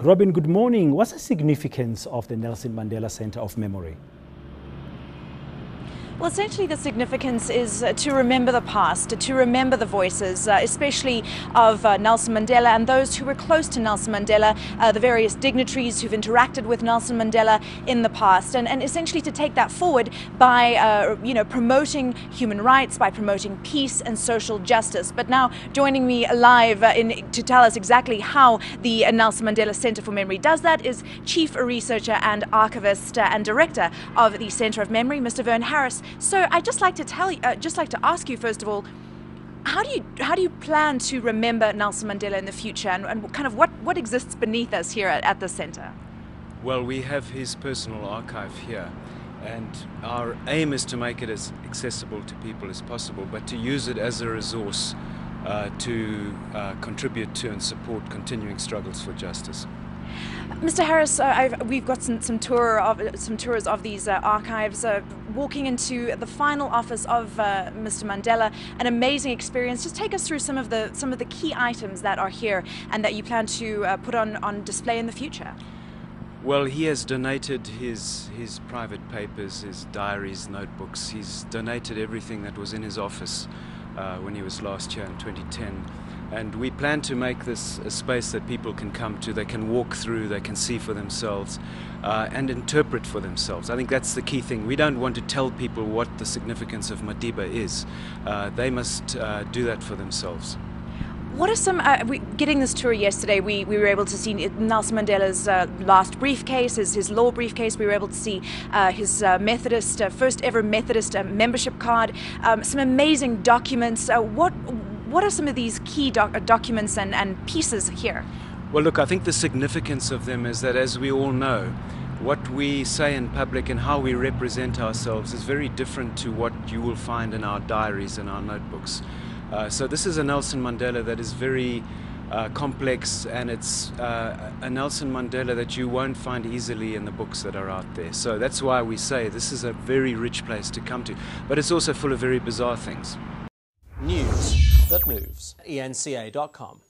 Robin, good morning. What's the significance of the Nelson Mandela Center of Memory? Well, essentially the significance is to remember the past, to remember the voices, especially of Nelson Mandela and those who were close to Nelson Mandela, the various dignitaries who've interacted with Nelson Mandela in the past, and essentially to take that forward by promoting human rights, by promoting peace and social justice. But now joining me live to tell us exactly how the Nelson Mandela Center for Memory does that is Chief Researcher and Archivist and Director of the Center of Memory, Mr. Verne Harris. So I'd just like to ask you first of all, how do you plan to remember Nelson Mandela in the future, and kind of what exists beneath us here at the centre? Well, we have his personal archive here, and our aim is to make it as accessible to people as possible, but to use it as a resource to contribute to and support continuing struggles for justice. Mr. Harris, we've got some tours of these archives, walking into the final office of Mr. Mandela. An amazing experience. Just take us through some of the key items that are here and that you plan to put on display in the future. Well, he has donated his private papers, his diaries, notebooks. He's donated everything that was in his office when he was last here in 2010. And we plan to make this a space that people can come to, they can walk through, they can see for themselves and interpret for themselves. I think that's the key thing. We don't want to tell people what the significance of Madiba is. They must do that for themselves. What are some, getting this tour yesterday, we were able to see Nelson Mandela's last briefcase, his law briefcase. We were able to see his first ever Methodist membership card, some amazing documents. What are some of these key documents and pieces here? Well, look, I think the significance of them is that, as we all know, what we say in public and how we represent ourselves is very different to what you will find in our diaries and our notebooks. So this is a Nelson Mandela that is very complex, and it's a Nelson Mandela that you won't find easily in the books that are out there. So that's why we say this is a very rich place to come to, but it's also full of very bizarre things. News that moves. eNCA.com